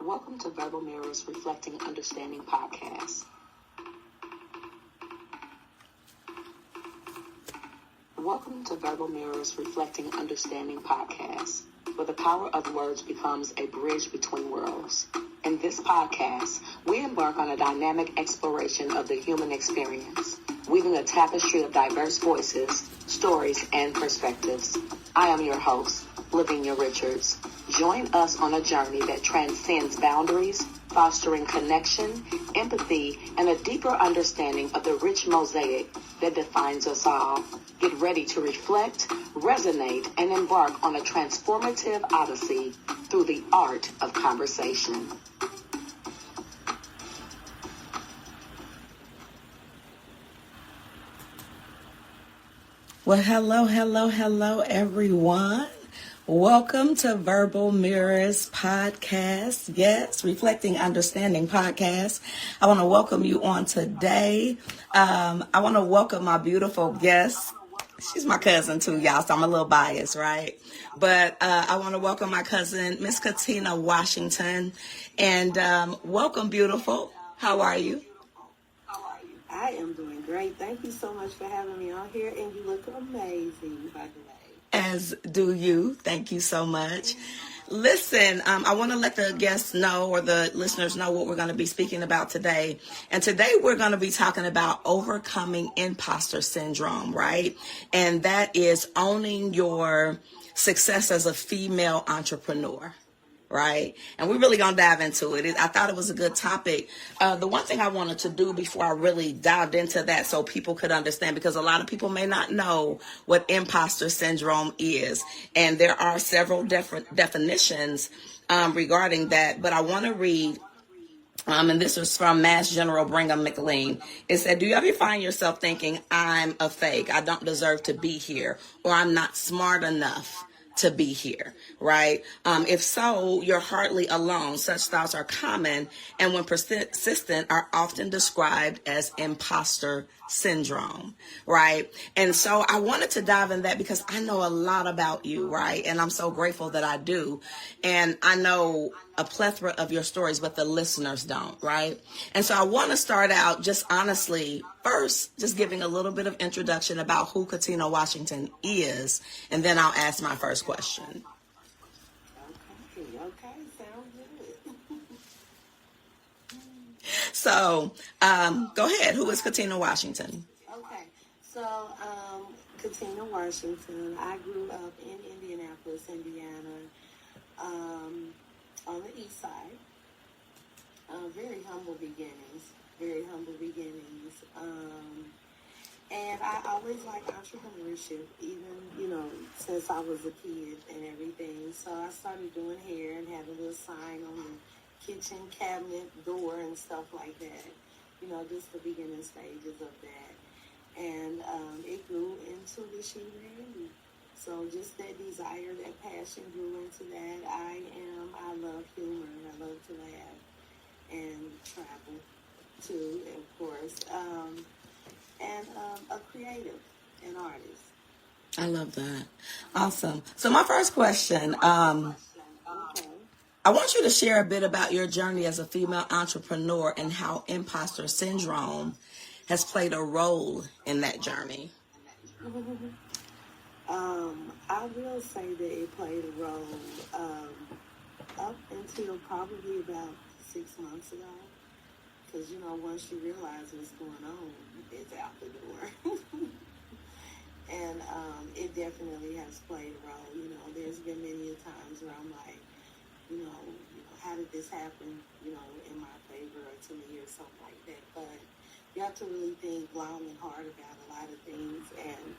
Welcome to Verbal Mirrors Reflecting Understanding Podcast. Welcome to Verbal Mirrors Reflecting Understanding Podcast, where the power of words becomes a bridge between worlds. In this podcast, we embark on a dynamic exploration of the human experience, weaving a tapestry of diverse voices, stories, and perspectives. I am your host, Lavinia Richards. Join us on a journey that transcends boundaries, fostering connection, empathy, and a deeper understanding of the rich mosaic that defines us all. Get ready to reflect, resonate, and embark on a transformative odyssey through the art of conversation. Well, hello, everyone. Welcome to Verbal Mirrors Podcast. Yes, Reflecting Understanding Podcast. I want to welcome you on today. I want to welcome my beautiful guest. She's my cousin too, y'all, so I'm a little biased, right? But I want to welcome my cousin, Miss Katina Washington. And welcome, beautiful. How are you? I am doing great. Thank you so much for having me on here, and you look amazing, by the way. As do you. Thank you so much. Listen, I want to let the guests know, or the listeners know, what we're going to be speaking about today. And today we're going to be talking about overcoming imposter syndrome, right? And that is owning your success as a female entrepreneur. Right? And we're really going to dive into it. I thought it was a good topic. The one thing I wanted to do before I really dived into that so people could understand, because a lot of people may not know what imposter syndrome is. And there are several different definitions regarding that. But I want to read, and this was from Mass General Brigham McLean. It said, do you ever find yourself thinking, I'm a fake, I don't deserve to be here, or I'm not smart enough to be here, right? If so, you're hardly alone. Such thoughts are common, and when persistent, are often described as imposter syndrome, right? And so I wanted to dive in that because I know a lot about you, right? And I'm so grateful that I do. And I know a plethora of your stories, but the listeners don't, right? And so I want to start out just honestly, first, just giving a little bit of introduction about who Katina Washington is, and then I'll ask my first question. Okay, sounds good. So, go ahead. Who is Katina Washington? Okay, so Katina Washington, I grew up in Indianapolis, Indiana, on the east side. Very humble beginnings. And I always liked entrepreneurship, even, since I was a kid and everything. So I started doing hair and had a little sign on the kitchen cabinet door and stuff like that. Just the beginning stages of that. And it grew into the she ran. So just that desire, that passion grew into that. I love humor. I love to laugh and travel too, of course. And a creative, an artist. I love that. Awesome. So my first question, I want you to share a bit about your journey as a female entrepreneur and how imposter syndrome has played a role in that journey. I will say that it played a role up until probably about 6 months ago. Because, once you realize what's going on, it's out the door. And it definitely has played a role. There's been many times where I'm like, how did this happen, in my favor or to me or something like that. But you have to really think long and hard about a lot of things and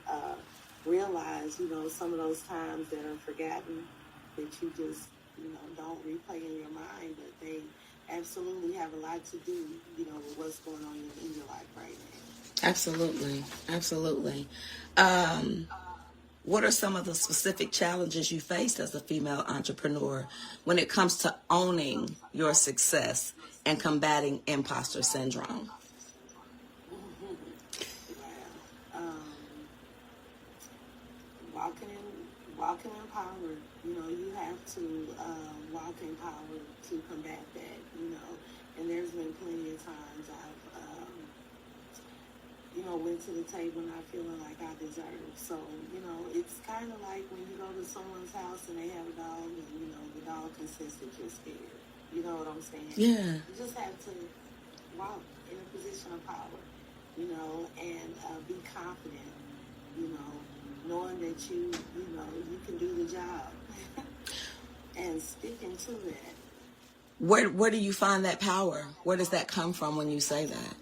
realize, some of those times that are forgotten that you just, don't replay in your mind, but they absolutely have a lot to do, with what's going on in your life right now. Absolutely. What are some of the specific challenges you faced as a female entrepreneur when it comes to owning your success and combating imposter syndrome? Walking in power, You have to walk in power to combat that, And there's been plenty of times I've, went to the table not feeling like I deserve. So, it's kind of like when you go to someone's house and they have a dog and, the dog can sense that you're scared. You know what I'm saying? Yeah. You just have to walk in a position of power, and be confident, knowing that you can do the job and sticking to that. Where do you find that power? Where does that come from when you say that?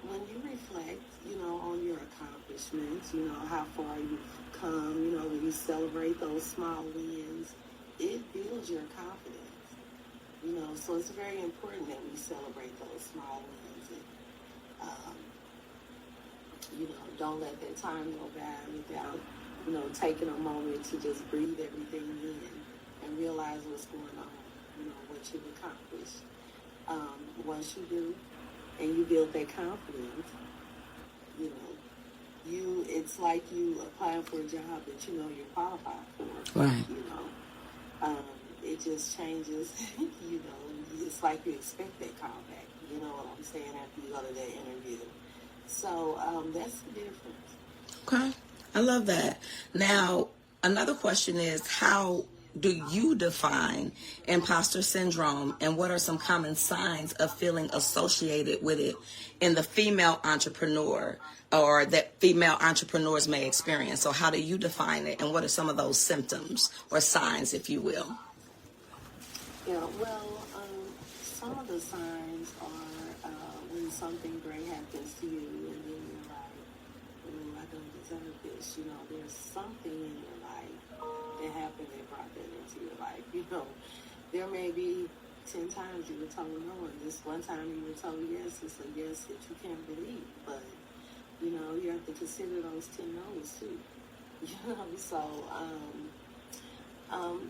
When you reflect, on your accomplishments, how far you've come, when you celebrate those small wins, it builds your confidence. So it's very important that we celebrate those small wins and, don't let that time go by without, taking a moment to just breathe everything in and realize what's going on, what you've accomplished. Once you do, and you build that confidence, it's like you applying for a job that you're qualified for. Right. It just changes, it's like you expect that callback, you know what I'm saying, after you go to that interview. So that's the difference. Okay. I love that. Now, another question is, how do you define imposter syndrome, and what are some common signs of feeling associated with it in the female entrepreneur, or that female entrepreneurs may experience? So how do you define it, and what are some of those symptoms or signs, if you will? Yeah, well, some of the signs are when something great happens to you and then you're like, I don't deserve this. There's something in your life that happened that brought that into your life. There may be 10 times you were told no, and this one time you were told yes. It's a yes that you can't believe. But, you have to consider those 10 no's too. So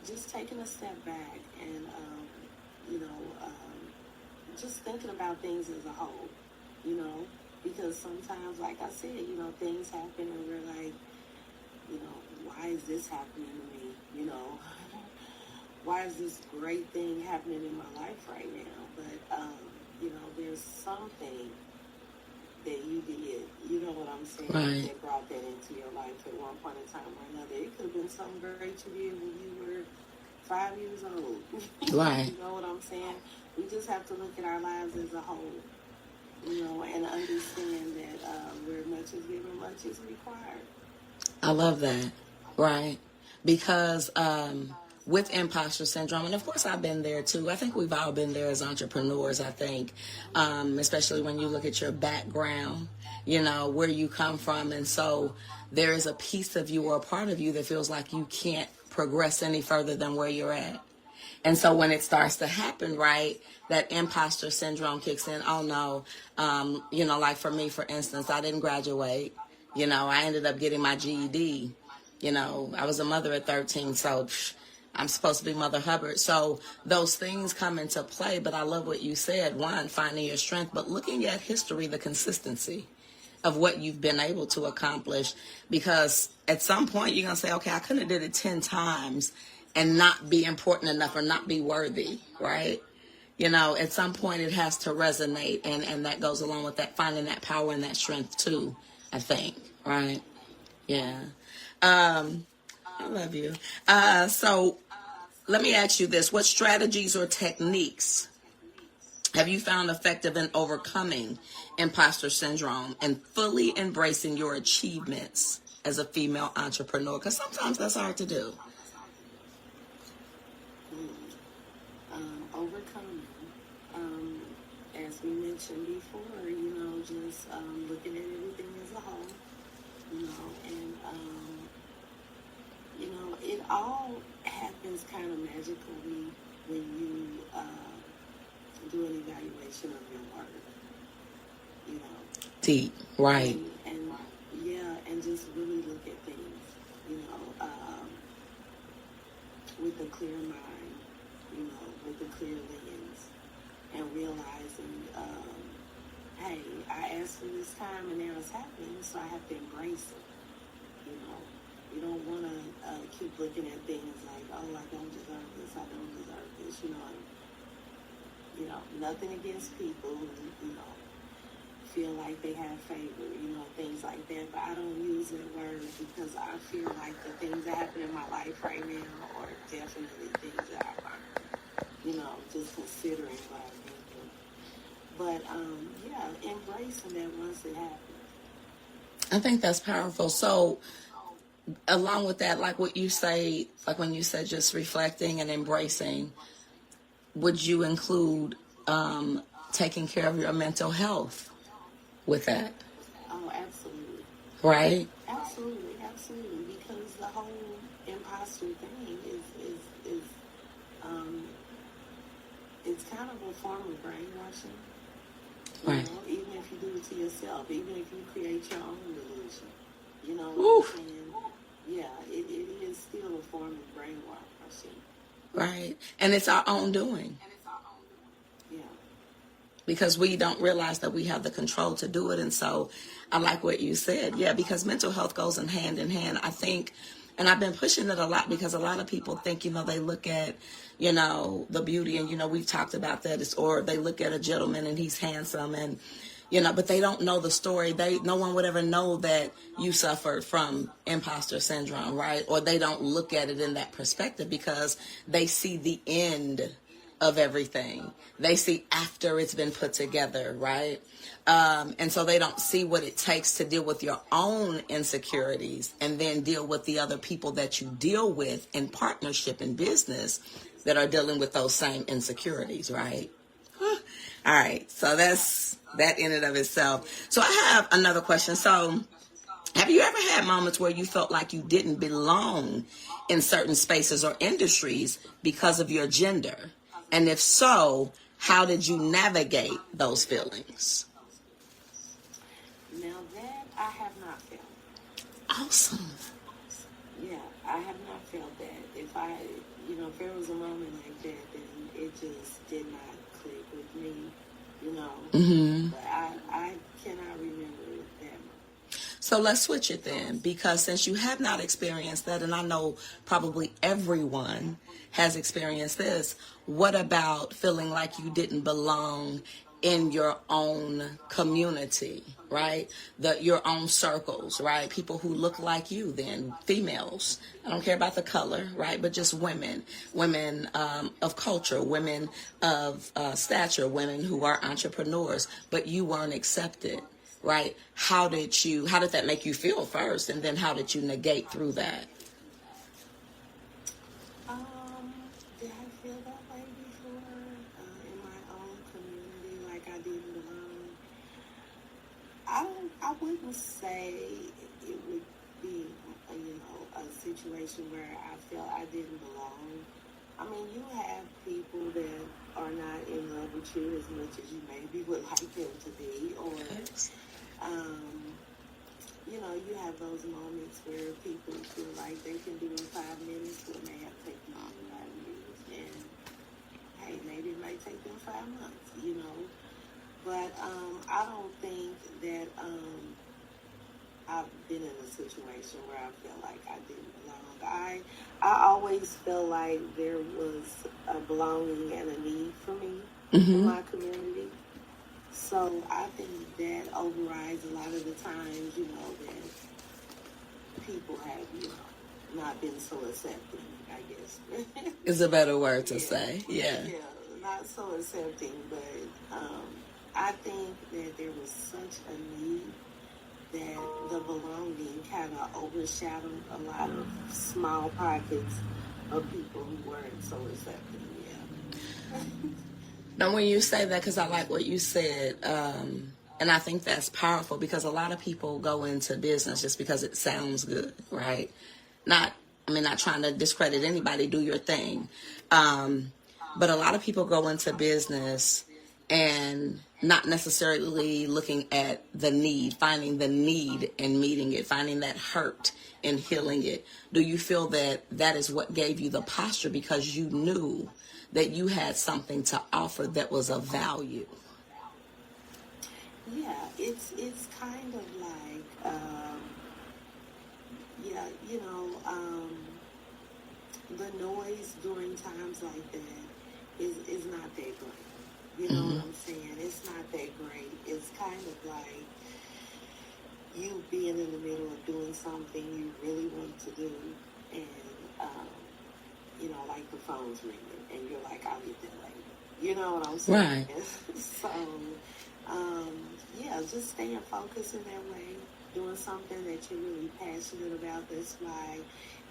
just taking a step back and, just thinking about things as a whole, because sometimes, like I said, things happen and we're like, why is this happening to me? Why is this great thing happening in my life right now? But, there's something that you did, you know what I'm saying, right, that brought that into your life at one point in time or another. It could have been something great you did when you were 5 years old. Right. You know what I'm saying? We just have to look at our lives as a whole, and understand that where much is given, much is required. I love that. Right. Because with imposter syndrome, and of course I've been there too. I think we've all been there as entrepreneurs, I think, especially when you look at your background, where you come from. And so there is a piece of you or a part of you that feels like you can't progress any further than where you're at. And so when it starts to happen, right, that imposter syndrome kicks in. Oh no, like for me, for instance, I didn't graduate. I ended up getting my GED. I was a mother at 13, so I'm supposed to be Mother Hubbard. So those things come into play. But I love what you said. One, finding your strength, but looking at history, the consistency of what you've been able to accomplish. Because at some point you're going to say, okay, I couldn't have did it 10 times and not be important enough or not be worthy, right? At some point it has to resonate, and that goes along with that, finding that power and that strength too, I think, right? Yeah. I love you. So let me ask you this. What strategies or techniques have you found effective in overcoming imposter syndrome and fully embracing your achievements as a female entrepreneur? Because sometimes that's hard to do. Overcoming, as we mentioned before, just looking at everything as a whole, and it all happens kind of magically when you do an evaluation of your work, Deep, right. And just really look at things, with a clear mind, with a clear lens, and realizing, hey, I asked for this time and now it's happening, so I have to embrace it, You don't want to keep looking at things like, oh, I don't deserve this, I don't deserve this. Nothing against people who, feel like they have favor, things like that. But I don't use that word because I feel like the things that happen in my life right now are definitely things that I've learned, just considering what I've been through. But, embracing that once it happens. I think that's powerful. So, along with that, like what you say, like when you said just reflecting and embracing, would you include taking care of your mental health with that? Oh, absolutely. Right? Absolutely. Because the whole imposter thing is it's kind of a form of brainwashing. Right. Even if you do it to yourself, even if you create your own delusion. You know what Oof. I'm saying? Yeah, it is still a form of brainwashing. Right. And it's our own doing. Yeah. Because we don't realize that we have the control to do it. And so I like what you said. Yeah, because mental health goes in hand, I think. And I've been pushing it a lot because a lot of people think, they look at, the beauty and, we've talked about that. Or they look at a gentleman and he's handsome and, but they don't know the story. No one would ever know that you suffered from imposter syndrome, right? Or they don't look at it in that perspective because they see the end of everything. They see after it's been put together, right? And so they don't see what it takes to deal with your own insecurities and then deal with the other people that you deal with in partnership and business that are dealing with those same insecurities, right? All right. So that's that in and of itself. So I have another question. So have you ever had moments where you felt like you didn't belong in certain spaces or industries because of your gender? And if so, how did you navigate those feelings? Now that I have not felt. Awesome. Yeah, I have not felt that. If there was a moment like that, then it just did not click with me, Mm-hmm. But I cannot remember that much. So let's switch it then, because since you have not experienced that, and I know probably everyone has experienced this, what about feeling like you didn't belong in your own community, right? Your own circles, right? People who look like you then, females. I don't care about the color, right? But just women of culture, women of stature, women who are entrepreneurs, but you weren't accepted, right? How did that make you feel first? And then how did you negate through that? Did I feel that way before in my own community, like I didn't belong? I wouldn't say it would be, a situation where I felt I didn't belong. I mean, you have people that are not in love with you as much as you maybe would like them to be, or, you have those moments where people feel like they can do in 5 minutes what may have taken you 5 years, and hey, maybe it might take them 5 months, But I don't think that I've been in a situation where I felt like I didn't belong. I always felt like there was a belonging and a need for me in my community. So I think that overrides a lot of the times, that people have, not been so accepting, I guess. Is a better word to say. Yeah. Yeah, not so accepting, but I think that there was such a need that the belonging kind of overshadowed a lot of small pockets of people who weren't so accepting. Yeah. Now, when you say that, because I like what you said, and I think that's powerful because a lot of people go into business just because it sounds good, right? Not trying to discredit anybody, do your thing. But a lot of people go into business and not necessarily looking at the need, finding the need and meeting it, finding that hurt and healing it. Do you feel that that is what gave you the posture because you knew that you had something to offer that was of value? Yeah, it's kind of like, yeah, the noise during times like that is not that great. You know what I'm saying? It's not that great. It's kind of like you being in the middle of doing something you really want to do, and like the phone's ringing, and you're like, I'll get that later. You know what I'm saying? Right. So, yeah, just staying focused in that way, doing something that you're really passionate about. That's why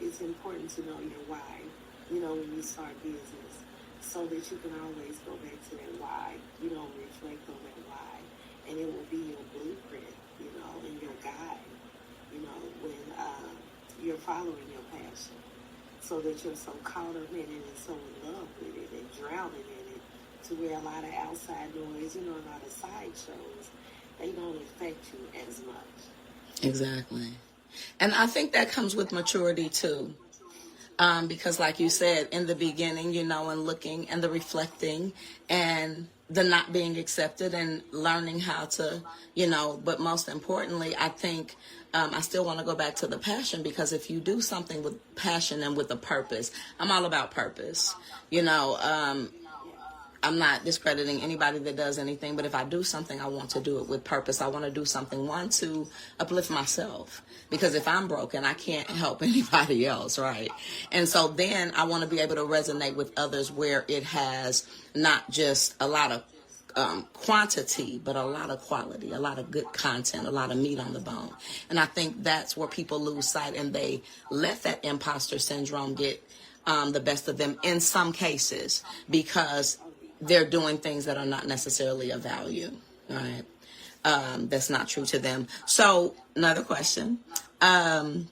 it's important to know your why, when you start business, so that you can always go back to that why, reflect on that why, and it will be your blueprint, and your guide, when you're following your passion, so that you're so caught up in it and so in love with it and drowning in it, to where a lot of outside noise, a lot of sideshows, they don't affect you as much. Exactly. And I think that comes with maturity too. Because like you said, in the beginning, and looking and the reflecting and the not being accepted and learning how to, but most importantly, I think I still want to go back to the passion, because if you do something with passion and with a purpose, I'm all about purpose, I'm not discrediting anybody that does anything, but if I do something, I want to do it with purpose. I want to do something, one, to uplift myself, because if I'm broken, I can't help anybody else, right? And so then I want to be able to resonate with others, where it has not just a lot of quantity, but a lot of quality, a lot of good content, a lot of meat on the bone. And I think that's where people lose sight, and they let that imposter syndrome get the best of them in some cases, because they're doing things that are not necessarily of value, right? That's not true to them. So another question. In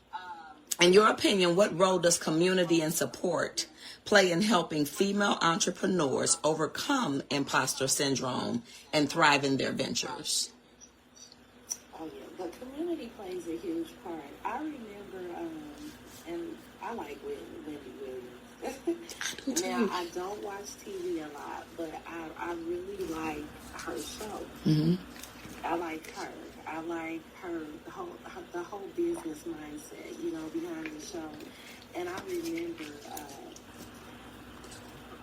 your opinion, what role does community and support play in helping female entrepreneurs overcome imposter syndrome and thrive in their ventures? Oh, yeah. The community plays a huge part. I remember, and I like Wendy Williams. Now, I don't watch TV a lot, but I really like her show. Mm-hmm. I like her. I like her the whole business mindset, behind the show. And I remember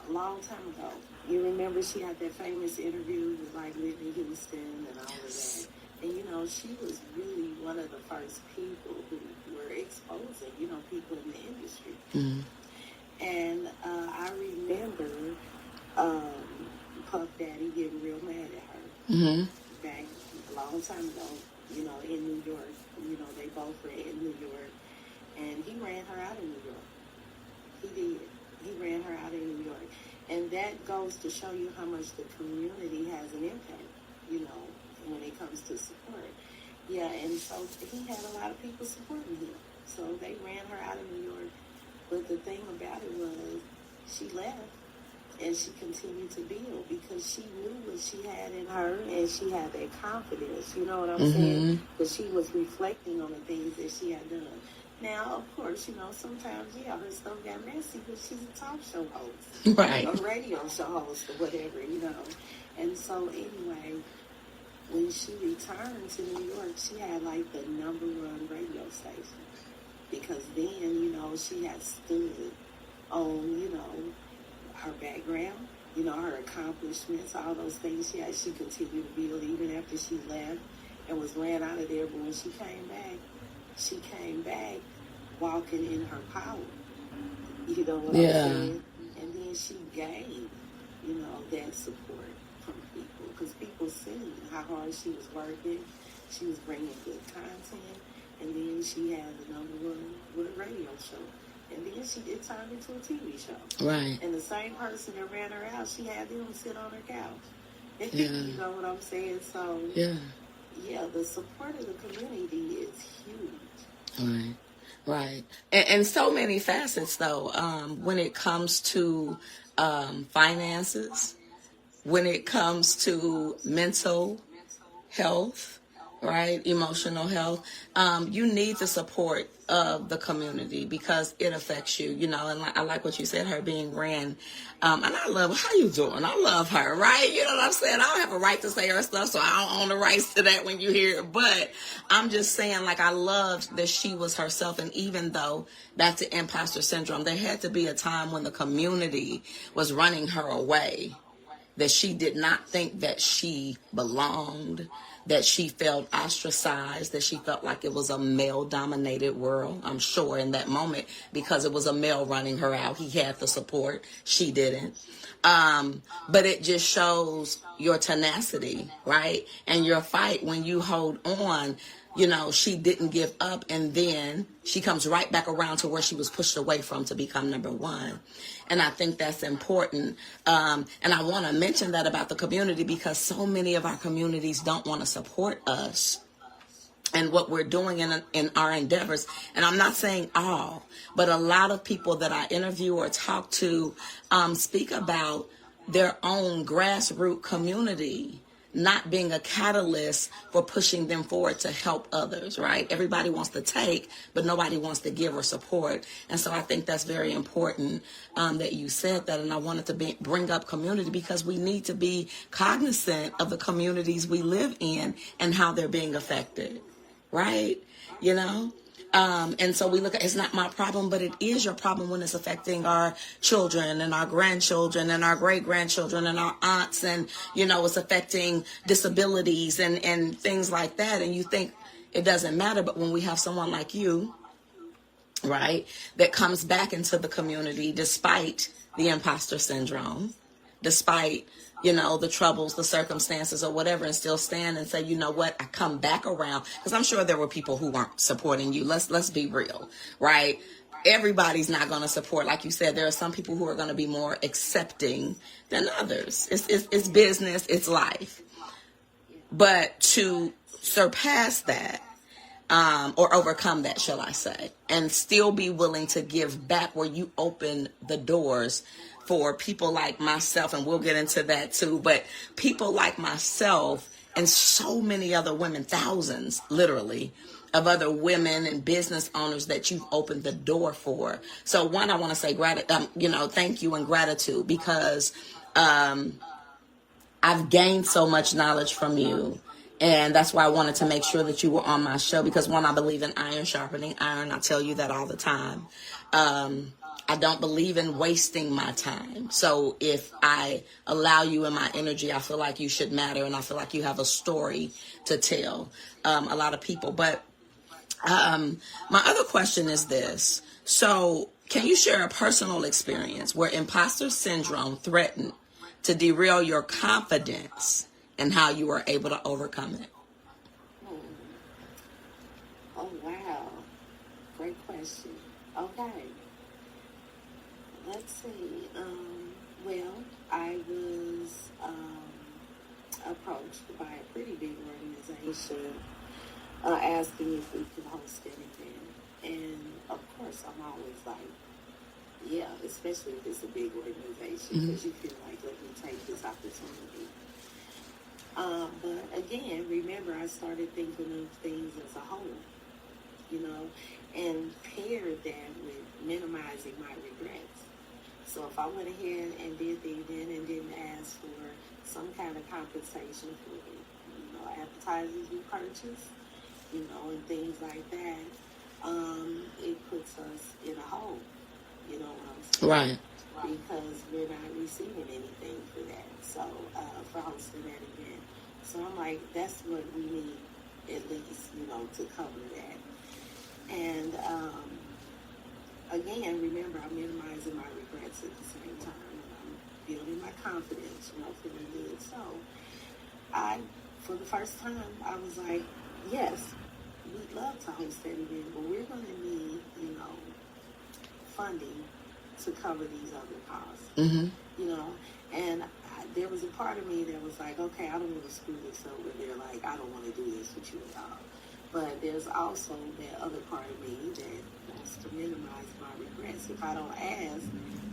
a long time ago, you remember she had that famous interview with like Whitney Houston and all of that. And, she was really one of the first people who were exposing, people in the industry. Mm-hmm. And I remember Puff Daddy getting real mad at her back a long time ago, in New York. They both were in New York. And he ran her out of New York. He did. He ran her out of New York. And that goes to show you how much the community has an impact, when it comes to support. Yeah, and so he had a lot of people supporting him. So they ran her out of New York. But the thing about it was, she left, and she continued to build, because she knew what she had in her, and she had that confidence, you know what I'm saying? Because she was reflecting on the things that she had done. Now, of course, sometimes, her stuff got messy, but she's a talk show host. Right. A radio show host or whatever, And so, anyway, when she returned to New York, she had, like, the #1 radio station. Because then, she had stood on, her background, her accomplishments, all those things she continued to build even after she left and was ran out of there. But when she came back walking in her power. You know what I'm saying? And then she gained, that support from people, because people seen how hard she was working. She was bringing good content. And then she had the #1 radio show. And then it turned into a TV show. Right. And the same person that ran her out, she had them sit on her couch. Yeah. You know what I'm saying? So, yeah, the support of the community is huge. Right. And so many facets, though, when it comes to finances, when it comes to mental health, right? Emotional health. You need the support of the community because it affects you, you know. And I like what you said, her being ran. And I love, how you doing? I love her, right? You know what I'm saying? I don't have a right to say her stuff, so I don't own the rights to that when you hear it. But I'm just saying, like, I loved that she was herself. And even though back to imposter syndrome, there had to be a time when the community was running her away, that she did not think that she belonged, that she felt ostracized, that she felt like it was a male-dominated world, I'm sure, in that moment, because it was a male running her out. He had the support. She didn't. But it just shows your tenacity, right? And your fight when you hold on. You know, she didn't give up, and then she comes right back around to where she was pushed away from to become number one. And I think that's important. And I want to mention that about the community because so many of our communities don't want to support us and what we're doing in our endeavors. And I'm not saying all, but a lot of people that I interview or talk to speak about their own grassroots community not being a catalyst for pushing them forward to help others, right? Everybody wants to take, but nobody wants to give or support. And so I think that's very important that you said that. And I wanted to bring up community because we need to be cognizant of the communities we live in and how they're being affected, right? You know? And so we look at, it's not my problem, but it is your problem when it's affecting our children and our grandchildren and our great-grandchildren and our aunts, and, you know, it's affecting disabilities and things like that. And you think it doesn't matter, but when we have someone like you, right, that comes back into the community despite the imposter syndrome, despite, you know, the troubles, the circumstances or whatever, and still stand and say, you know what, I come back around. Because I'm sure there were people who weren't supporting you. Let's be real, right? Everybody's not going to support. Like you said, there are some people who are going to be more accepting than others. It's business, it's life. But to surpass that, or overcome that, shall I say, and still be willing to give back where you open the doors for people like myself, and we'll get into that too, but people like myself and so many other women, thousands, literally, of other women and business owners that you've opened the door for. So one, I want to say thank you and gratitude because I've gained so much knowledge from you. And that's why I wanted to make sure that you were on my show because, one, I believe in iron sharpening iron. I tell you that all the time. I don't believe in wasting my time. So if I allow you in my energy, I feel like you should matter, and I feel like you have a story to tell a lot of people. But my other question is this. So can you share a personal experience where imposter syndrome threatened to derail your confidence and how you were able to overcome it? Oh, wow. Great question. Okay. Let's see. Well, I was approached by a pretty big organization asking if we could host an event. And, of course, I'm always like, yeah, especially if it's a big organization, because you feel like, let me take this opportunity. But again, remember, I started thinking of things as a whole, you know, and paired that with minimizing my regrets. So if I went ahead and did the event and didn't ask for some kind of compensation for, you know, advertisers we purchase, you know, and things like that, it puts us in a hole, you know what I'm saying? Right. Because we're not receiving anything for that, so for hosting that event. So I'm like, that's what we need, at least, you know, to cover that. And again, remember, I'm minimizing my regrets at the same time, and I'm building my confidence, you know, feeling good. So for the first time, I was like, yes, we'd love to host that event, but we're going to need, you know, funding to cover these other costs, you know. And there was a part of me that was like, okay, I don't want to screw this up where they're like, I don't want to do this with you at all. But there's also that other part of me that wants to minimize my regrets. If I don't ask,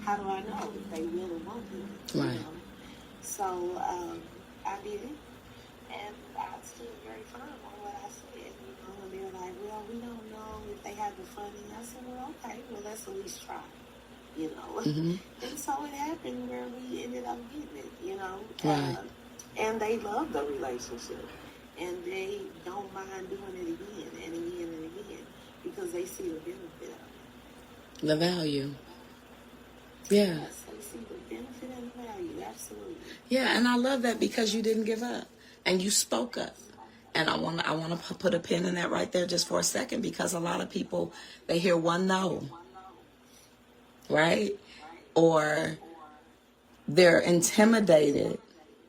how do I know if they will or won't do it? Right. You know? So I did it. And I stood very firm on what I said, you know, and they were like, well, we don't know if they have the funding. I said, well, okay, well, let's at least try, you know. And so it happened where we ended up getting it, you know. Right. And they love the relationship. And they don't mind doing it again and again and again because they see the benefit of it. The value. Yeah. Yes, they see the benefit and the value, absolutely. Yeah, and I love that because you didn't give up and you spoke up. And I want to put a pin in that right there just for a second because a lot of people, they hear one no, right? Or they're intimidated.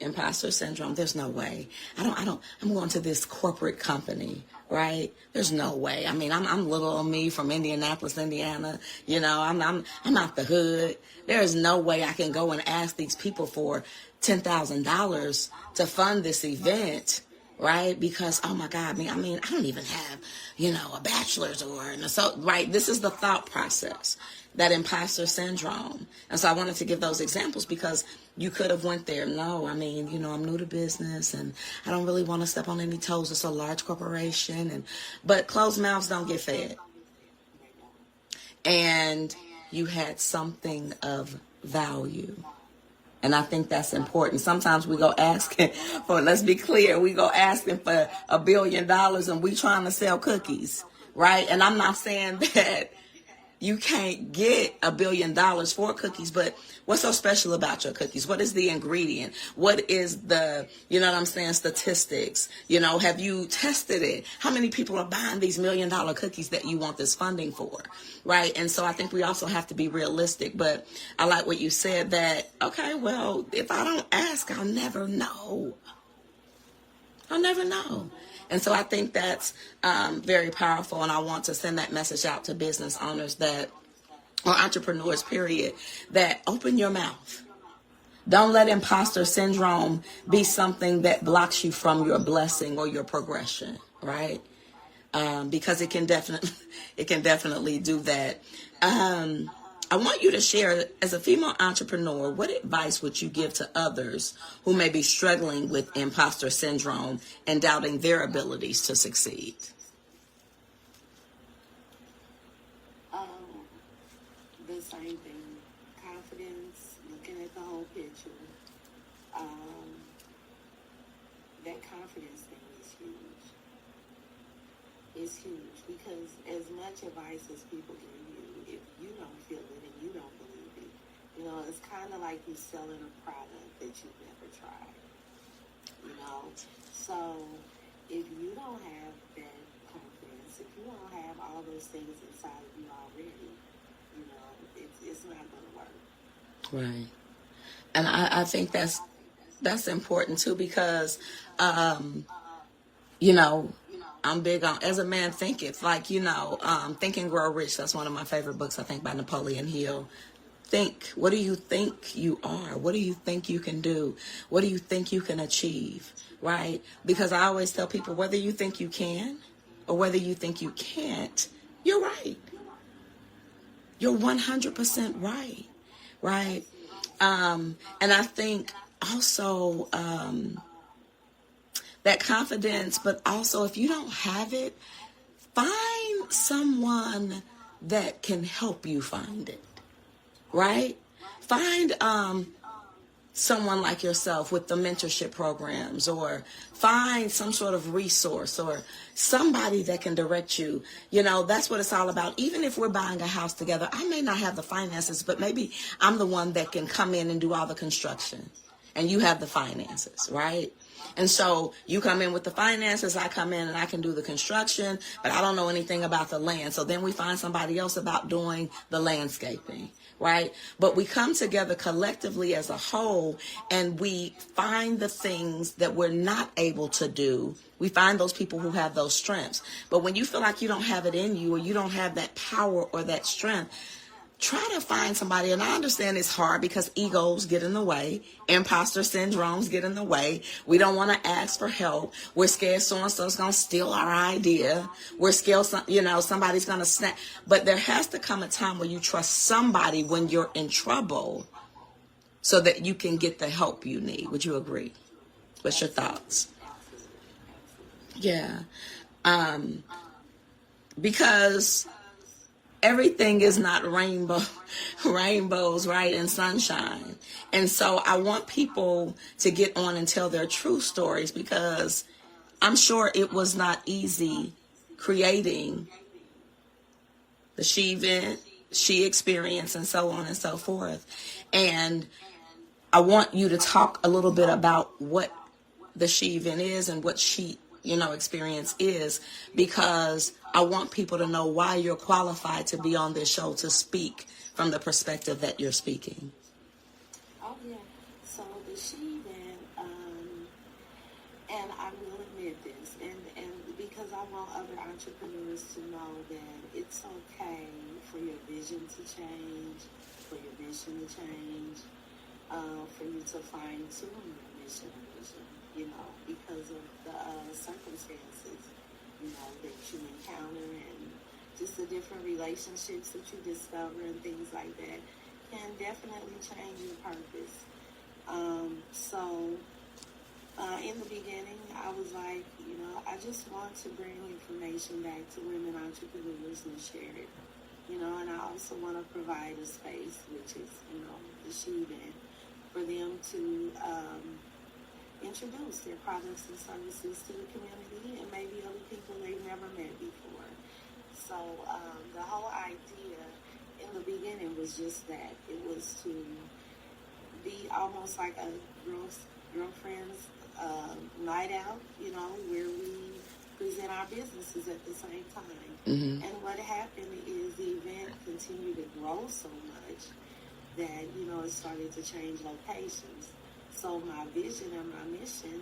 Imposter syndrome. There's no way. I'm going to this corporate company, right? There's no way. I mean, I'm little old me from Indianapolis, Indiana. You know, I'm out the hood. There's no way I can go and ask these people for $10,000 to fund this event, right? Because, oh my God, I mean, I don't even have, you know, a bachelor's or an associate, right? This is the thought process, that imposter syndrome. And so I wanted to give those examples because you could have went there. No, I mean, you know, I'm new to business and I don't really want to step on any toes. It's a large corporation, but closed mouths don't get fed. And you had something of value. And I think that's important. Sometimes we go asking for, let's be clear, we go asking for $1 billion and we trying to sell cookies, right? And I'm not saying that you can't get $1 billion for cookies, but what's so special about your cookies? What is the ingredient? What is the, you know what I'm saying, statistics? You know, have you tested it? How many people are buying these $1 million cookies that you want this funding for, right? And so I think we also have to be realistic, but I like what you said that, okay, well, if I don't ask, I'll never know. I'll never know. And so I think that's very powerful, and I want to send that message out to business owners that, or entrepreneurs, period, that open your mouth. Don't let imposter syndrome be something that blocks you from your blessing or your progression, right? Because it can definitely do that. I want you to share, as a female entrepreneur, what advice would you give to others who may be struggling with imposter syndrome and doubting their abilities to succeed? The same thing. Confidence, looking at the whole picture. That confidence thing is huge. It's huge because as much advice as people give you, if you don't feel it and you don't believe it, you know, it's kind of like you selling a product that you've never tried, you know. So if you don't have that confidence, if you don't have all those things inside of you already, you know, it's not going to work. Right. And I think that's important too because, you know, I'm big on, as a man thinketh, like, you know, Think and Grow Rich. That's one of my favorite books, I think, by Napoleon Hill. Think. What do you think you are? What do you think you can do? What do you think you can achieve? Right? Because I always tell people, whether you think you can or whether you think you can't, you're right. You're 100% right. Right? And I think also, that confidence, but also if you don't have it, find someone that can help you find it, right? Find someone like yourself with the mentorship programs, or find some sort of resource or somebody that can direct you. You know, that's what it's all about. Even if we're buying a house together, I may not have the finances, but maybe I'm the one that can come in and do all the construction and you have the finances, right? And so you come in with the finances, I come in and I can do the construction, but I don't know anything about the land. So then we find somebody else about doing the landscaping, right? But we come together collectively as a whole and we find the things that we're not able to do. We find those people who have those strengths. But when you feel like you don't have it in you or you don't have that power or that strength, try to find somebody. And I understand it's hard because egos get in the way. Imposter syndromes get in the way. We don't want to ask for help. We're scared so-and-so's going to steal our idea. We're scared, somebody's going to snap. But there has to come a time where you trust somebody when you're in trouble so that you can get the help you need. Would you agree? What's your thoughts? Yeah. Um, because everything is not rainbows, right, and sunshine. And so I want people to get on and tell their true stories, because I'm sure it was not easy creating the she event, she experience, and so on and so forth. And I want you to talk a little bit about what the she event is and what she, experience is, because I want people to know why you're qualified to be on this show to speak from the perspective that you're speaking. Oh yeah. So the she event, and I will admit this, and because I want other entrepreneurs to know that it's okay for your vision to change, for your mission to change, for you to fine tune your mission and vision, because of the circumstances, that you encounter, and just the different relationships that you discover and things like that can definitely change your purpose. In the beginning, I was like, I just want to bring information back to women entrepreneurs and share it, and I also want to provide a space, which is, the she event, for them to introduce their products and services to the community and maybe other people they've never met before. So the whole idea in the beginning was just that. It was to be almost like a girlfriend's night out, where we present our businesses at the same time. Mm-hmm. And what happened is the event continued to grow so much that, it started to change locations. So my vision and my mission,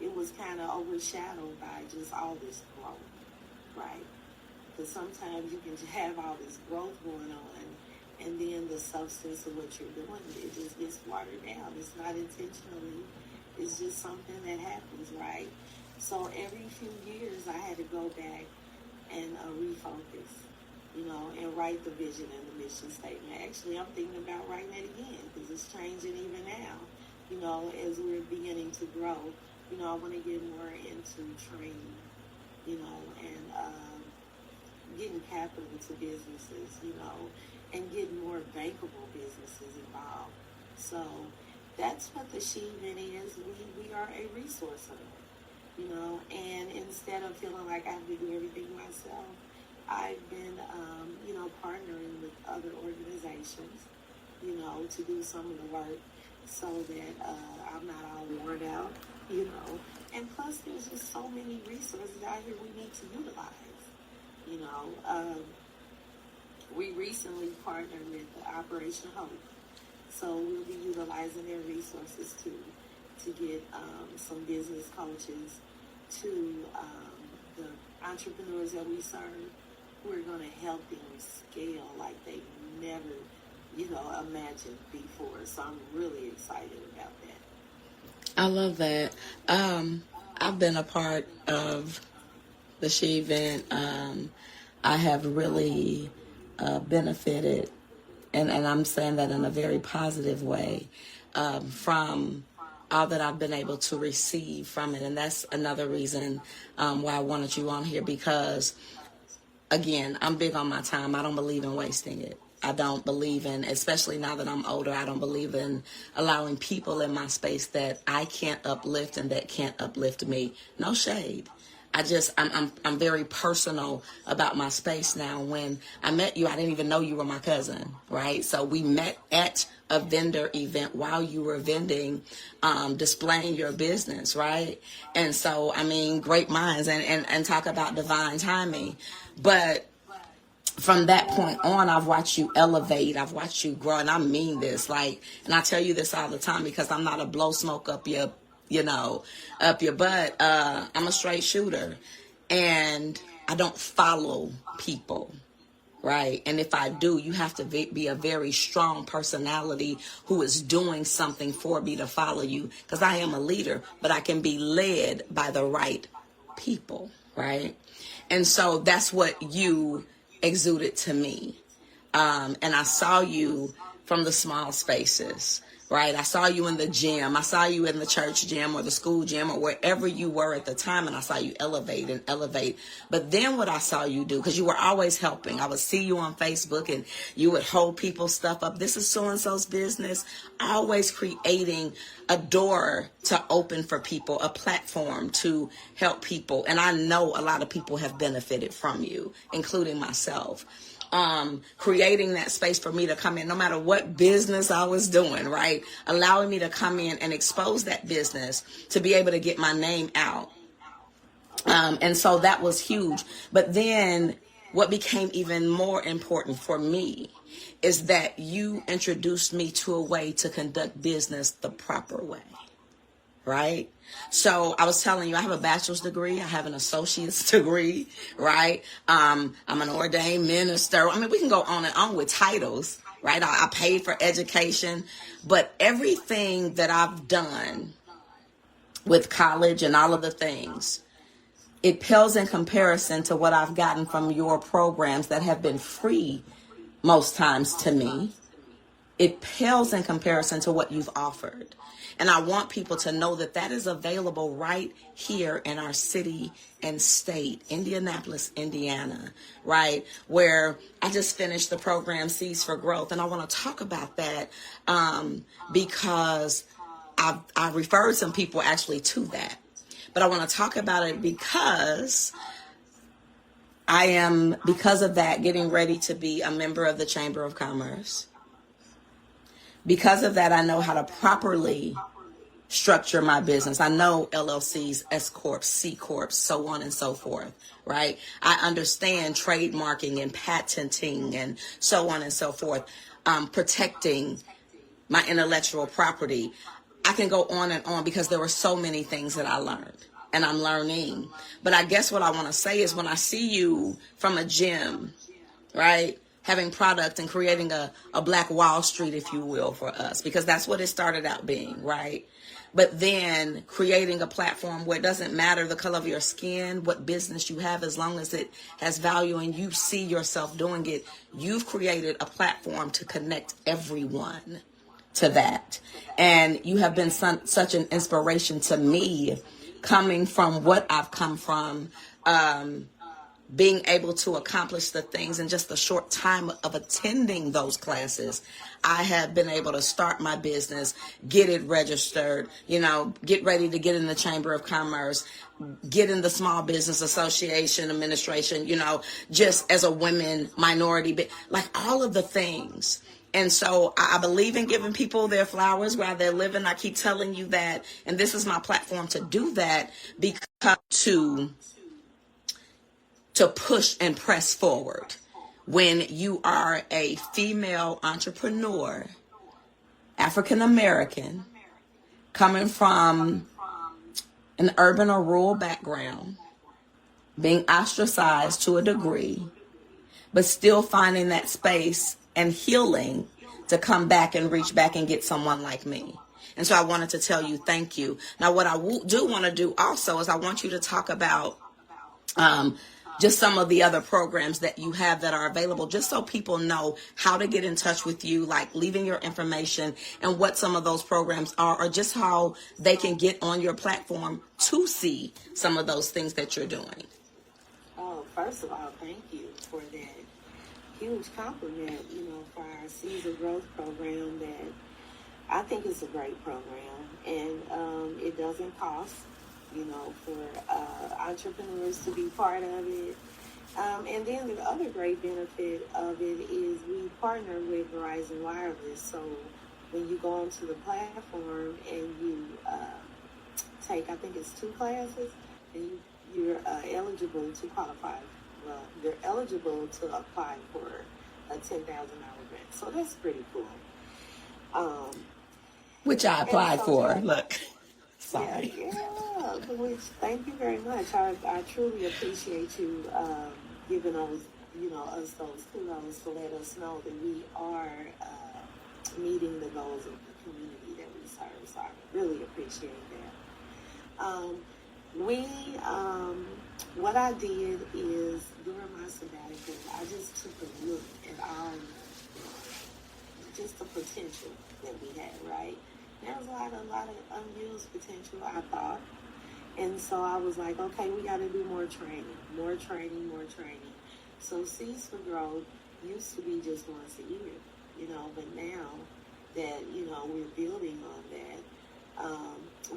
it was kind of overshadowed by just all this growth, right? Because sometimes you can have all this growth going on, and then the substance of what you're doing, it just gets watered down. It's not intentionally. It's just something that happens, right? So every few years, I had to go back and refocus, and write the vision and the mission statement. Actually, I'm thinking about writing it again, because it's changing even now. As we're beginning to grow, I want to get more into training, and getting capital to businesses, and getting more bankable businesses involved. So that's what the she event is. We are a resource center, and instead of feeling like I have to do everything myself, I've been, partnering with other organizations, to do some of the work, so that I'm not all worn out, And plus, there's just so many resources out here we need to utilize, We recently partnered with Operation Hope, so we'll be utilizing their resources too, to get some business coaches to the entrepreneurs that we serve. We're going to help them scale like they've never imagined before. So I'm really excited about that. I love that. I've been a part of the she event. I have really benefited, and I'm saying that in a very positive way, from all that I've been able to receive from it. And that's another reason why I wanted you on here, because, again, I'm big on my time. I don't believe in wasting it. I don't believe in, especially now that I'm older, I don't believe in allowing people in my space that I can't uplift and that can't uplift me. No shade. I'm very personal about my space now. When I met you, I didn't even know you were my cousin, right? So we met at a vendor event while you were vending, displaying your business, right? And so, great minds, and talk about divine timing. But from that point on, I've watched you elevate. I've watched you grow. And I mean this, and I tell you this all the time, because I'm not a blow smoke up your butt. I'm a straight shooter, and I don't follow people, right? And if I do, you have to be a very strong personality who is doing something for me to follow you, because I am a leader, but I can be led by the right people, right? And so that's what you exuded to me. And I saw you from the small spaces, right? I saw you in the gym. I saw you in the church gym or the school gym or wherever you were at the time, and I saw you elevate and elevate. But then what I saw you do, because you were always helping. I would see you on Facebook and you would hold people's stuff up. This is so-and-so's business. Always creating a door to open for people, a platform to help people. And I know a lot of people have benefited from you, including myself. Creating that space for me to come in, no matter what business I was doing, right? Allowing me to come in and expose that business to be able to get my name out. And so that was huge. But then what became even more important for me is that you introduced me to a way to conduct business the proper way. Right? So I was telling you, I have a bachelor's degree. I have an associate's degree, right? I'm an ordained minister. I mean, we can go on and on with titles, right? I paid for education, but everything that I've done with college and all of the things, it pales in comparison to what I've gotten from your programs that have been free most times to me. It pales in comparison to what you've offered. And I want people to know that that is available right here in our city and state, Indianapolis, Indiana, right? Where I just finished the program Seeds for Growth. And I want to talk about that because I referred some people actually to that. But I want to talk about it because I am, because of that, getting ready to be a member of the Chamber of Commerce. Because of that, I know how to properly structure my business. I know LLCs, S Corps, C Corps, so on and so forth, right? I understand trademarking and patenting and so on and so forth, protecting my intellectual property. I can go on and on because there were so many things that I learned and I'm learning. But I guess what I want to say is when I see you from a gym, right? Having product and creating a Black Wall Street, if you will, for us, because that's what it started out being, right? But then creating a platform where it doesn't matter the color of your skin, what business you have, as long as it has value and you see yourself doing it, you've created a platform to connect everyone to that. And you have been such an inspiration to me, coming from what I've come from, being able to accomplish the things in just a short time of attending those classes. I have been able to start my business, get it registered, get ready to get in the Chamber of Commerce, get in the Small Business Association administration, just as a women minority, like all of the things. And so I believe in giving people their flowers while they're living. I keep telling you that. And this is my platform to do that, because to push and press forward. When you are a female entrepreneur, African American, coming from an urban or rural background, being ostracized to a degree, but still finding that space and healing to come back and reach back and get someone like me. And so I wanted to tell you thank you. Now, what I do want to do also is I want you to talk about just some of the other programs that you have that are available, just so people know how to get in touch with you, like leaving your information and what some of those programs are, or just how they can get on your platform to see some of those things that you're doing. Oh, first of all, thank you for that huge compliment, for our Seeds of Growth program. That I think is a great program, and it doesn't cost, for entrepreneurs to be part of it. And then the other great benefit of it is we partner with Verizon Wireless. So when you go onto the platform and you take, I think it's 2 classes, and you're eligible to qualify. Well, you're eligible to apply for a $10,000 grant. So that's pretty cool. Which I applied for. Look. Sorry. Yeah. Which, thank you very much. I truly appreciate you giving us, us those kudos to let us know that we are meeting the goals of the community that we serve. So I really appreciate that. What I did is during my sabbatical, I just took a look at all just the potential that we had, right? There was a lot of unused potential, I thought. And so I was like, okay, we got to do more training. So Seeds for Growth used to be just once a year, but now that, we're building on that,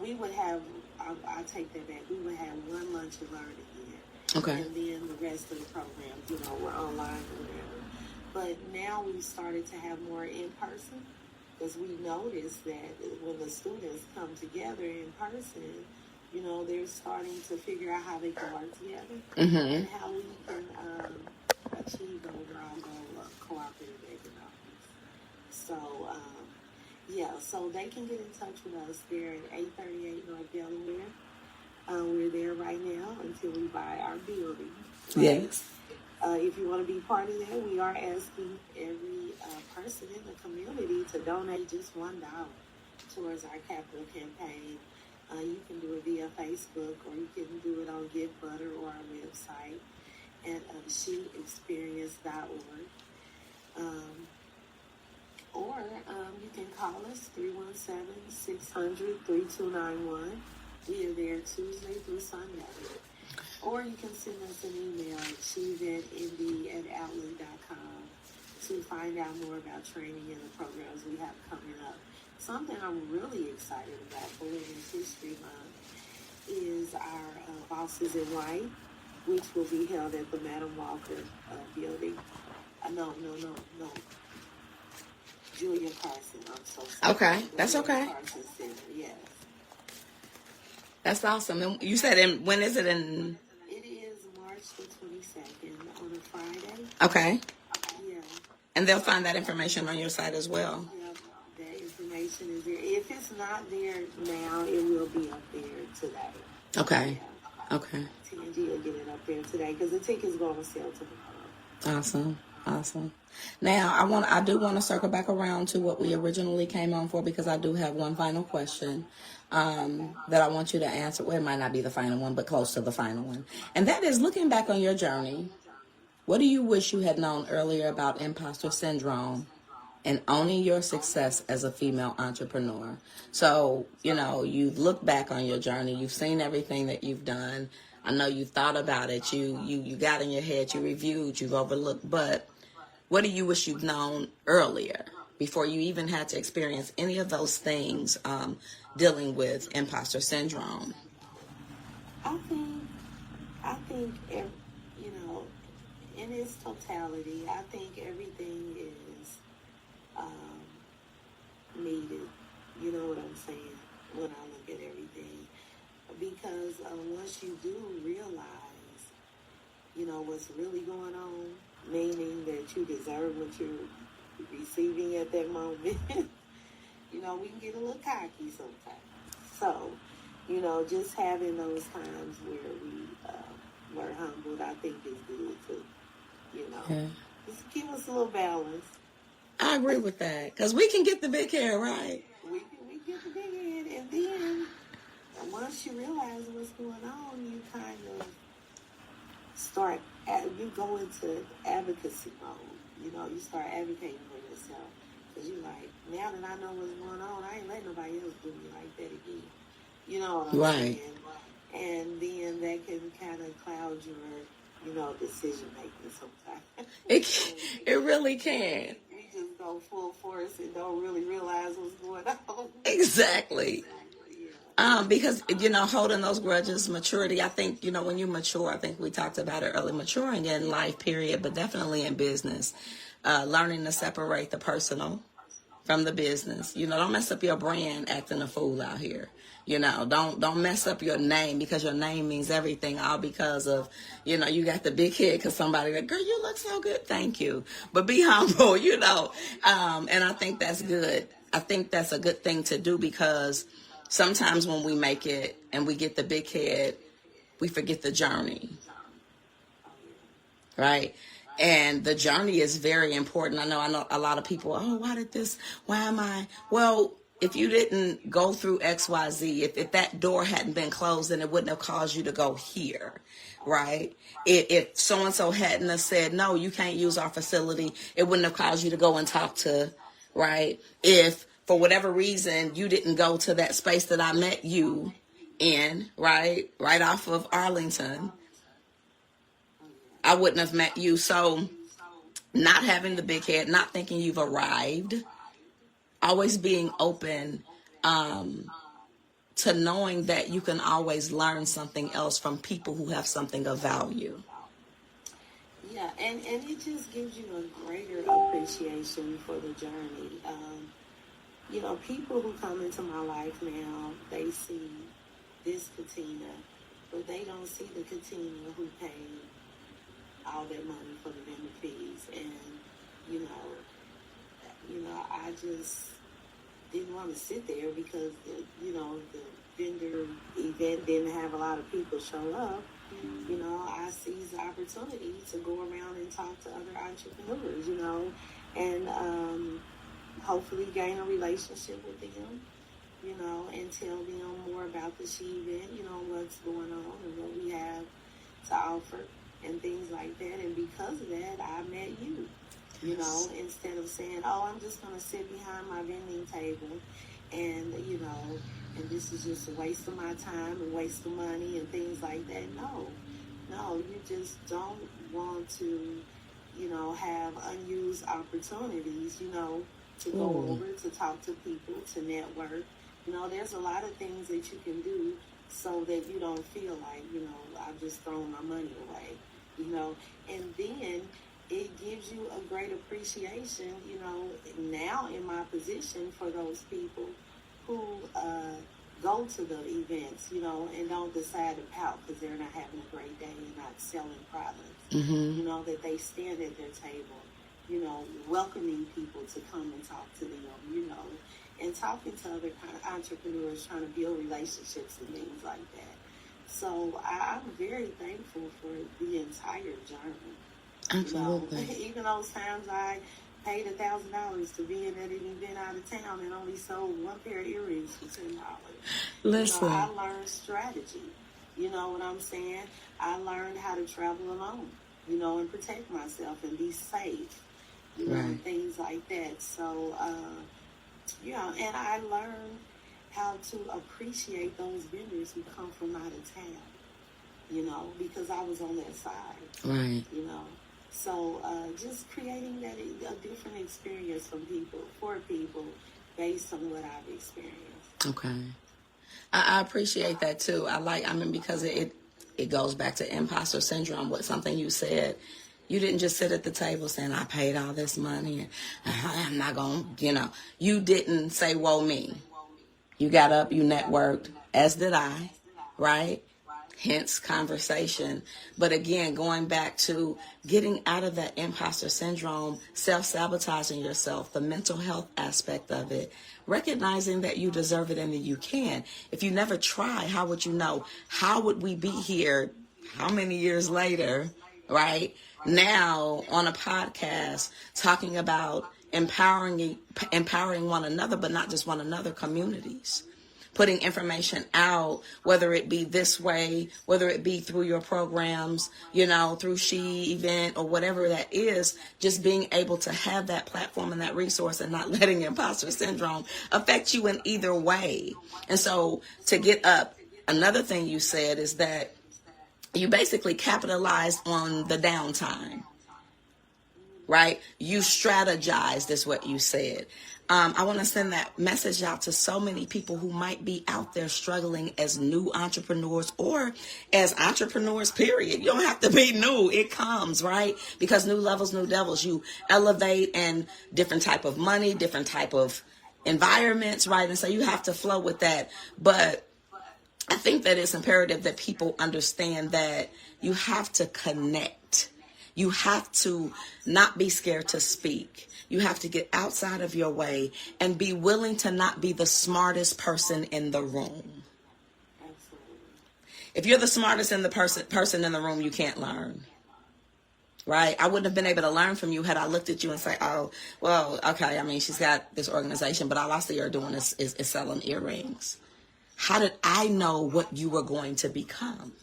we would have, I take that back, we would have one lunch and learn a year. Okay. And then the rest of the programs, were online or whatever. But now we've started to have more in person, because we noticed that when the students come together in person, they're starting to figure out how they can work together and how we can achieve the overall goal of cooperative economics. So, so they can get in touch with us. They're at 838 North Delaware. We're there right now until we buy our building. Right? Yes. If you want to be part of that, we are asking every person in the community to donate just $1 towards our capital campaign. You can do it via Facebook, or you can do it on Give Butter or our website at sheexperience.org. Or you can call us 317-600-3291. We are there Tuesday through Sunday. Or you can send us an email at sheevantindy@outlook.com to find out more about training and the programs we have coming up. Something I'm really excited about for Women's History Month is our Bosses in White, which will be held at the Madam Walker building. No. Julia Carson, I'm so sorry. Okay, that's okay. Carson Center, yes. That's awesome. And you said, when is it in? It is March the 22nd on a Friday. Okay. Yeah. And they'll find that information on your site as well. Yeah, that information is there. If it's not there now, it will be up there today. Okay. Yeah. Okay. TNG will get it up there today because the ticket's going to sell tomorrow. Awesome. Now, I do want to circle back around to what we originally came on for, because I do have one final question that I want you to answer. Well, it might not be the final one, but close to the final one. And that is, looking back on your journey, what do you wish you had known earlier about imposter syndrome and owning your success as a female entrepreneur? So, you've looked back on your journey. You've seen everything that you've done. I know you thought about it. You got in your head. You reviewed. You've overlooked. But what do you wish you'd known earlier, before you even had to experience any of those things dealing with imposter syndrome? I think, in its totality, I think everything is needed. You know what I'm saying? When I look at everything. Because once you do realize, what's really going on, meaning that you deserve what you're receiving at that moment, we can get a little cocky sometimes. So, just having those times where we were humbled, I think is good to, just give us a little balance. I agree with that, because we can get the big hair, right? We get the big head, and then once you realize what's going on, you kind of you go into advocacy mode. You start advocating for yourself. Because you're like, now that I know what's going on, I ain't letting nobody else do me like that again. You know what I'm saying? And then that can kind of cloud your, decision making sometimes. It really can. We just go full force and don't really realize what's going on. Exactly. Because, holding those grudges, maturity, I think, when you mature, I think we talked about it early, maturing in life, period, but definitely in business, learning to separate the personal from the business. Don't mess up your brand acting a fool out here. Don't mess up your name, because your name means everything, all because of, you got the big head because somebody like, girl, you look so good. Thank you. But be humble, and I think that's good. I think that's a good thing to do, because sometimes when we make it and we get the big head, we forget the journey, right? And the journey is very important. I know a lot of people, why am I? Well, if you didn't go through X, Y, Z, if that door hadn't been closed, then it wouldn't have caused you to go here, right? If so-and-so hadn't have said, no, you can't use our facility, it wouldn't have caused you to go and talk to, right? If for whatever reason, you didn't go to that space that I met you in, right off of Arlington, I wouldn't have met you. So not having the big head, not thinking you've arrived, always being open to knowing that you can always learn something else from people who have something of value. Yeah, and it just gives you a greater appreciation for the journey. People who come into my life now, they see this Katina, but they don't see the Katina who paid all their money for the vendor fees. And, I just didn't want to sit there because, the vendor event didn't have a lot of people show up. I seized the opportunity to go around and talk to other entrepreneurs, and hopefully gain a relationship with them, and tell them more about the She event, what's going on and what we have to offer and things like that. And because of that, I met you, instead of saying, oh, I'm just going to sit behind my vending table and, and this is just a waste of my time and waste of money and things like that. No, you just don't want to, have unused opportunities, to go over, to talk to people, to network. There's a lot of things that you can do so that you don't feel like, I've just thrown my money away, and then it gives you a great appreciation, now in my position for those people who go to the events, and don't decide to pout because they're not having a great day and not selling products, that they stand at their table, welcoming people to come and talk to them, and talking to other kind of entrepreneurs, trying to build relationships and things like that. So I'm very thankful for the entire journey. Absolutely. Even those times I paid $1,000 to be in at an event out of town and only sold one pair of earrings for $10. Listen. I learned strategy. You know what I'm saying? I learned how to travel alone, and protect myself and be safe, and things like that. So, and I learned how to appreciate those vendors who come from out of town, because I was on their side. Right. So just creating a different experience for people based on what I've experienced. Okay. I appreciate that too. Because it goes back to imposter syndrome, what something you said. You didn't just sit at the table saying, I paid all this money and I'm not going to, you didn't say, woe me. You got up, you networked, as did I, right? Hence conversation. But again, going back to getting out of that imposter syndrome, self-sabotaging yourself, the mental health aspect of it, recognizing that you deserve it and that you can. If you never try, how would you know? How would we be here how many years later, right? Now on a podcast talking about empowering one another, but not just one another, communities. Putting information out, whether it be this way, whether it be through your programs, through She event or whatever that is, just being able to have that platform and that resource and not letting imposter syndrome affect you in either way. And so to get up, another thing you said is that you basically capitalized on the downtime, right? You strategized is what you said. I want to send that message out to so many people who might be out there struggling as new entrepreneurs or as entrepreneurs, period. You don't have to be new. It comes, right? Because new levels, new devils. You elevate and different type of money, different type of environments, right? And so you have to flow with that. But I think that it's imperative that people understand that you have to connect. You have to not be scared to speak. You have to get outside of your way and be willing to not be the smartest person in the room. Absolutely. If you're the smartest in the person in the room, you can't learn. Right? I wouldn't have been able to learn from you had I looked at you and say, oh, well, okay, she's got this organization, but all I see her doing is selling earrings. How did I know what you were going to become?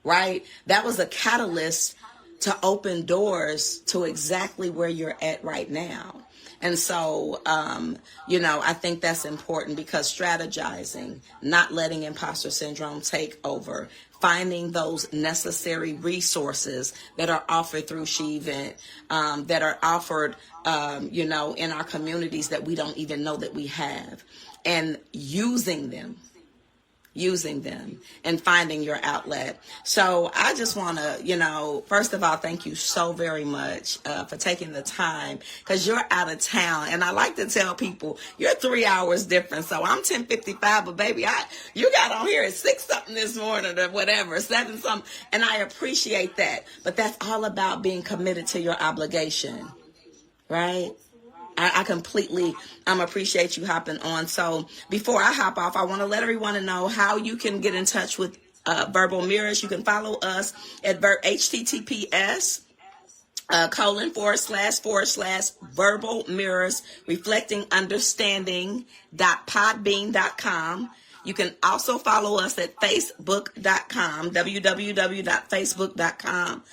Right? That was a catalyst to open doors to exactly where you're at right now. And so, I think that's important, because strategizing, not letting imposter syndrome take over, finding those necessary resources that are offered through She Event, that are offered, in our communities that we don't even know that we have, and using them and finding your outlet. So I just want to, first of all, thank you so very much for taking the time, because you're out of town. And I like to tell people you're 3 hours different. So I'm 10:55, but baby, you got on here at 6 something this morning or whatever, 7 something. And I appreciate that. But that's all about being committed to your obligation, right? I completely appreciate you hopping on. So before I hop off, I want to let everyone know how you can get in touch with Verbal Mirrors. You can follow us at https / verbal mirrors reflecting understanding.podbean.com. You can also follow us at facebook.com, www.facebook.com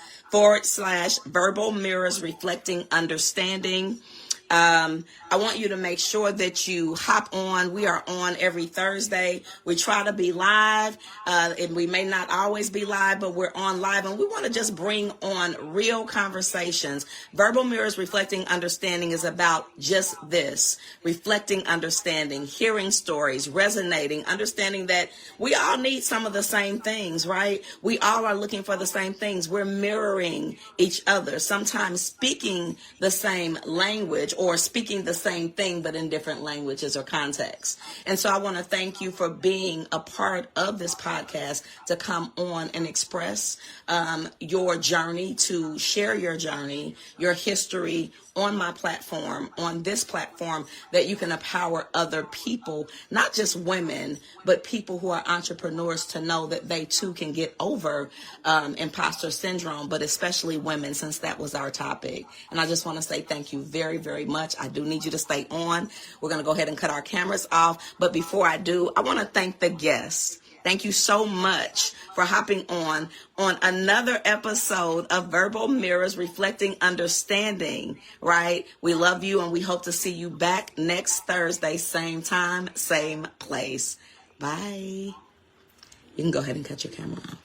/ verbal mirrors reflecting understanding. I want you to make sure that you hop on. We are on every Thursday. We try to be live, and we may not always be live, but we're on live, and we want to just bring on real conversations. Verbal Mirrors Reflecting Understanding is about just this: reflecting understanding, hearing stories, resonating, understanding that we all need some of the same things, right? We all are looking for the same things. We're mirroring each other, sometimes speaking the same language or speaking the same thing, but in different languages or contexts. And so I want to thank you for being a part of this podcast, to come on and express your journey, to share your journey, your history on my platform, on this platform, that you can empower other people, not just women, but people who are entrepreneurs, to know that they too can get over imposter syndrome, but especially women, since that was our topic. And I just want to say thank you very, very much. I do need you to stay on. We're going to go ahead and cut our cameras off. But before I do, I want to thank the guests. Thank you so much for hopping on another episode of Verbal Mirrors Reflecting Understanding, right? We love you, and we hope to see you back next Thursday, same time, same place. Bye. You can go ahead and cut your camera off.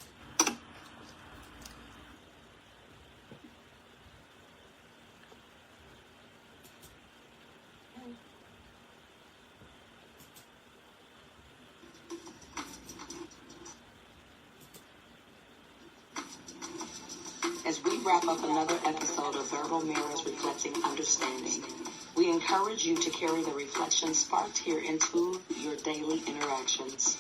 As we wrap up another episode of Verbal Mirrors Reflecting Understanding, we encourage you to carry the reflection sparked here into your daily interactions.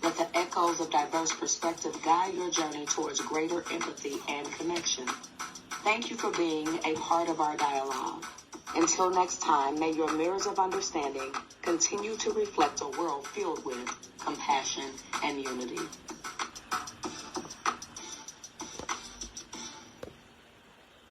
Let the echoes of diverse perspective guide your journey towards greater empathy and connection. Thank you for being a part of our dialogue. Until next time, may your mirrors of understanding continue to reflect a world filled with compassion and unity.